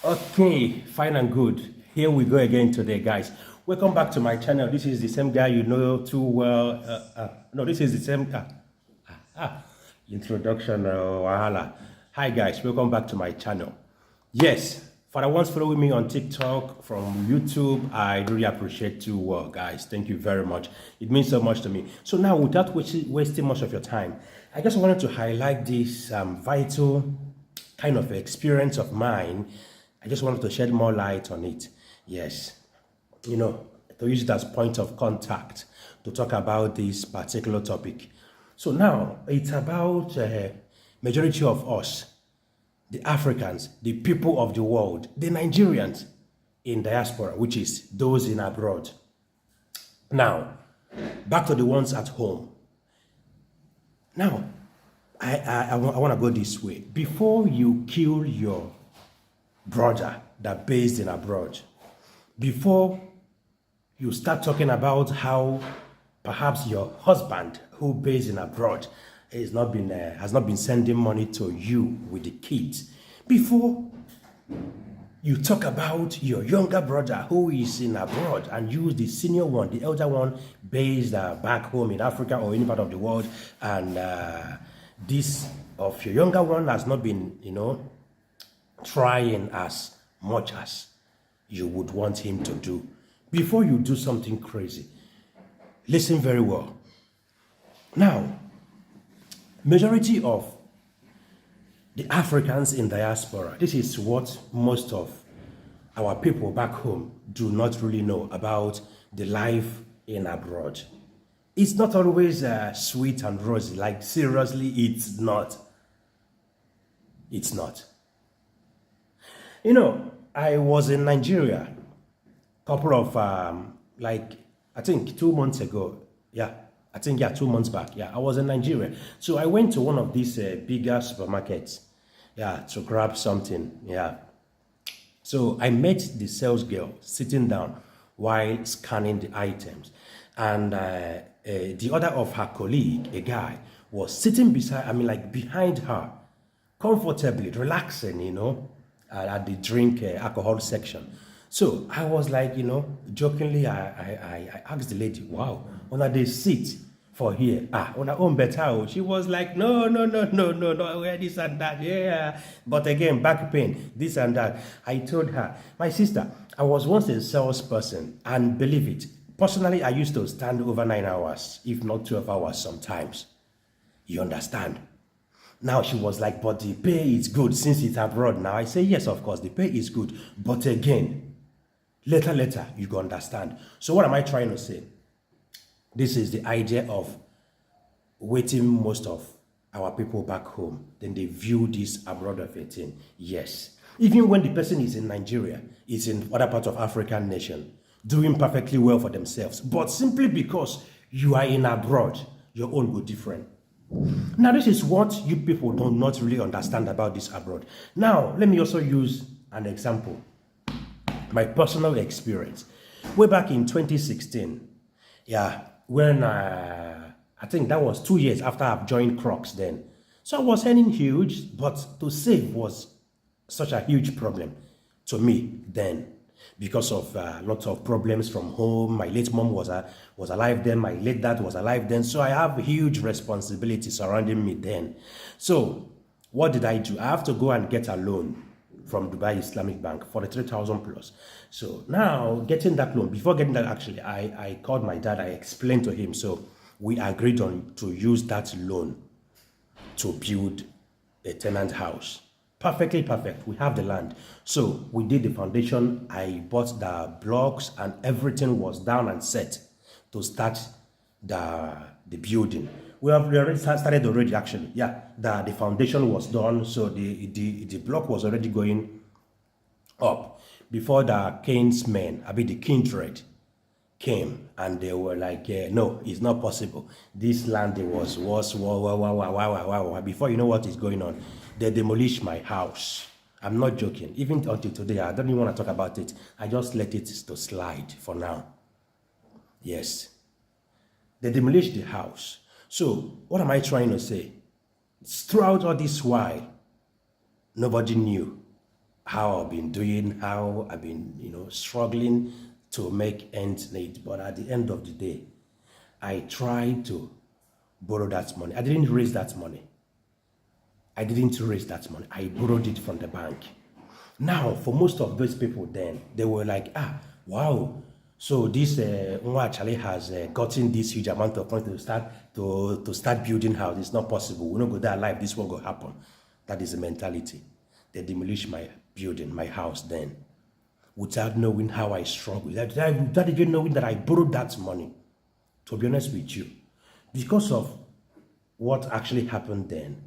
Okay, fine and good. Here we go again today, guys. Welcome back to my channel. This is the same guy you know too well. No, this is the same introduction. Wahala. Hi, guys. Welcome back to my channel. Yes, for the ones following me on TikTok from YouTube, I really appreciate you, guys. Thank you very much. It means so much to me. So now, without wasting much of your time, I just wanted to highlight this vital kind of experience of mine. I just wanted to shed more light on it. Yes, to use it as point of contact to talk about this particular topic. So now it's about majority of us, the Africans, the people of the world, the Nigerians in diaspora, which is those in abroad. Now, back to the ones at home. Now, I want to go this way. Before you kill your brother that based in abroad, before you start talking about how perhaps your husband who based in abroad has not been sending money to you with the kids, before you talk about your younger brother who is in abroad and use the senior one, the elder one based back home in Africa or any part of the world, and this of your younger one has not been, trying as much as you would want him to do. Before you do something crazy, listen very well. Now, majority of the Africans in diaspora, this is what most of our people back home do not really know about the life in abroad. It's not always sweet and rosy. Like, seriously, it's not. It's not. I was in Nigeria a couple of, I think 2 months ago. Yeah, 2 months back. Yeah, I was in Nigeria. So I went to one of these bigger supermarkets, yeah, to grab something. Yeah. So I met the sales girl sitting down while scanning the items. And the other of her colleague, a guy, was sitting behind her, comfortably, relaxing, at the drink alcohol section. So I was like, jokingly, I asked the lady, wow, on a day sit for here, on her own better. She was like, no, where this and that, yeah. But again, back pain, this and that. I told her, my sister, I was once a salesperson, and believe it, personally, I used to stand over 9 hours, if not 12 hours sometimes. You understand? Now she was like, but the pay is good since it's abroad now. I say, yes, of course, the pay is good. But again, later, you go understand. So what am I trying to say? This is the idea of waiting most of our people back home. Then they view this abroad of a thing. Yes. Even when the person is in Nigeria, is in other parts of African nation, doing perfectly well for themselves. But simply because you are in abroad, your own will different. Now, this is what you people do not really understand about this abroad. Now, let me also use an example. My personal experience. Way back in 2016, yeah, when I think that was 2 years after I've joined Crocs then. So I was earning huge, but to save was such a huge problem to me then, because of lots of problems from home. My late mom was alive then. My late dad was alive then. So I have huge responsibility surrounding me then. So what did I do? I have to go and get a loan from Dubai Islamic Bank, 43,000 plus. So now getting that loan, before getting that, actually, I called my dad. I explained to him. So we agreed on to use that loan to build a tenant house. Perfectly perfect. We have the land. So we did the foundation. I bought the blocks and everything was down and set to start the building. We already started already, actually. Yeah, the foundation was done. So the block was already going up before the Kingsmen, the Kindred came, and they were like, no, it's not possible. This land was wow. Before you know what is going on, they demolished my house. I'm not joking. Even until today, I don't even want to talk about it. I just let it to slide for now. Yes. They demolished the house. So what am I trying to say? Throughout all this while, nobody knew how I've been doing, how I've been, struggling to make ends meet. But at the end of the day, I tried to borrow that money. I didn't raise that money. I borrowed it from the bank. Now, for most of those people then, they were like, wow. So this Nwa actually has gotten this huge amount of money to start building house. It's not possible. We're not going to die alive. This won't go happen. That is the mentality. They demolished my building, my house then, without knowing how I struggled. Without even knowing that I borrowed that money. To be honest with you, because of what actually happened then.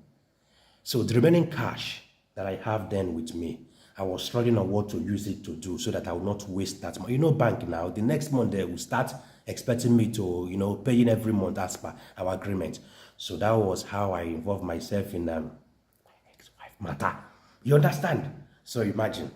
So the remaining cash that I have then with me, I was struggling on what to use it to do so that I will not waste that money. Bank now, the next month they will start expecting me to, paying every month as per our agreement. So that was how I involved myself in ex-wife matter. You understand? So imagine.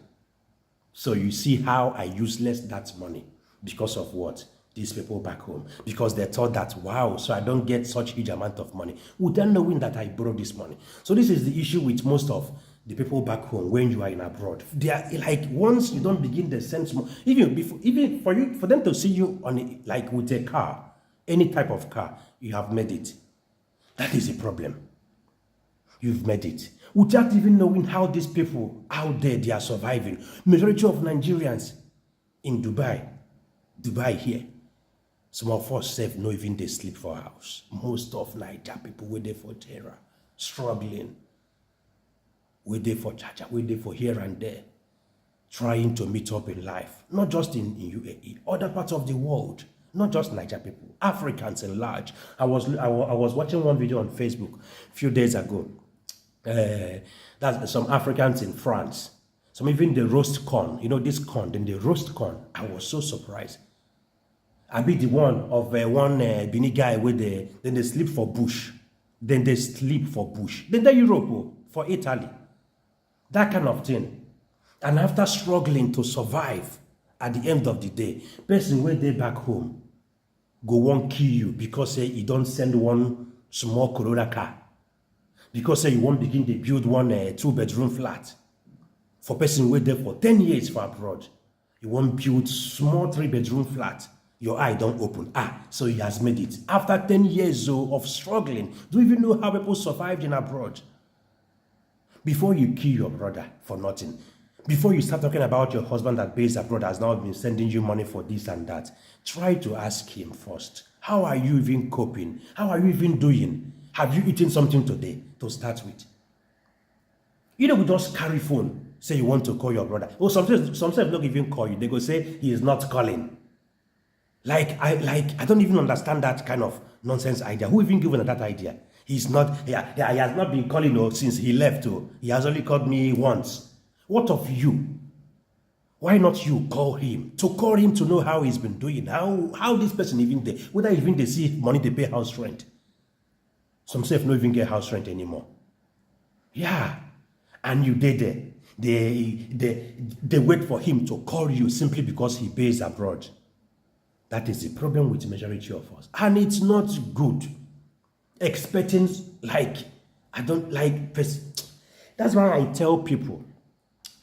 So you see how I useless that money because of what? These people back home. Because they thought that, wow, so I don't get such huge amount of money without knowing that I borrowed this money. So this is the issue with most of the people back home when you are in abroad. They are like, once you don't begin the sense more, even for them to see you on like with a car, any type of car, you have made it. That is the problem. You've made it. Without even knowing how these people out there, they are surviving. Majority of Nigerians in Dubai here, some of us save no even they sleep for house. Most of Niger people were there for terror, struggling. We're there for charger, we're there for here and there, trying to meet up in life. Not just in UAE, other parts of the world. Not just Niger people, Africans in large. I was watching one video on Facebook a few days ago. That's some Africans in France. Some even the roast corn. This corn, then the roast corn. I was so surprised. I be the one of one Bini guy where then they sleep for bush. Then they sleep for bush. Then they Europe, for Italy. That kind of thing. And after struggling to survive, at the end of the day, person where they back home, go won't kill you because you don't send one small Corolla car. Because you won't begin to build one 2-bedroom flat. For person wait there for 10 years for abroad, you won't build small 3-bedroom flat. Your eye don't open. So he has made it. After 10 years of struggling, do you even know how people survived in abroad? Before you kill your brother for nothing, before you start talking about your husband that based abroad has now been sending you money for this and that, try to ask him first. How are you even coping? How are you even doing? Have you eaten something today to start with? We just carry phone, say you want to call your brother. Sometimes don't even call you. They go say he is not calling. I don't even understand that kind of nonsense idea. Who even given that idea? He's not, he has not been calling since he left. He has only called me once. What of you? Why not you call him? To call him to know how he's been doing. How this person even there, whether even they see money they pay house rent. Some self don't even get house rent anymore. Yeah. And you did it. They wait for him to call you simply because he pays abroad. That is the problem with the majority of us. And it's not good. Expecting, I don't like, that's why I tell people,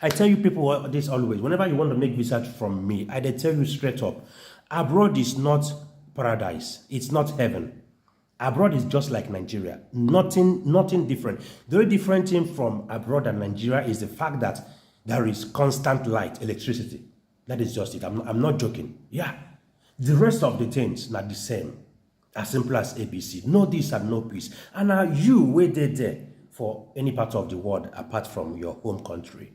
this always, whenever you want to make research from me, I tell you straight up, abroad is not paradise. It's not heaven. Abroad is just like Nigeria. Nothing different. The only different thing from abroad and Nigeria is the fact that there is constant light, electricity. That is just it. I'm not joking. Yeah. The rest of the things not the same. As simple as ABC. No this and no peace. And are you waited there for any part of the world apart from your home country?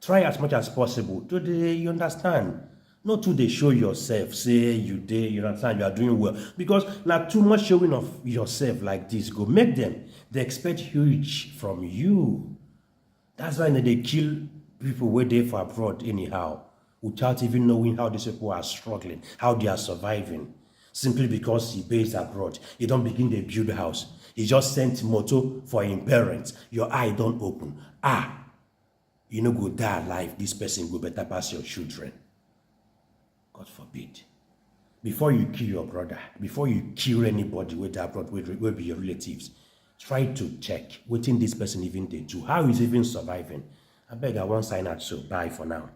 Try as much as possible. Today, you understand? Not to they show yourself, say you understand, you are doing well. Because not too much showing of yourself like this go make them. They expect huge from you. That's why they kill people where they for abroad anyhow, without even knowing how these people are struggling, how they are surviving. Simply because he based abroad. He don't begin to build a house. He just sent motor for his parents. Your eye don't open. You know go die alive. This person go better pass your children. God forbid. Before you kill your brother, before you kill anybody with abroad, will be your relatives, try to check what in this person even they do. How is even surviving? I beg I won't sign out, so bye for now.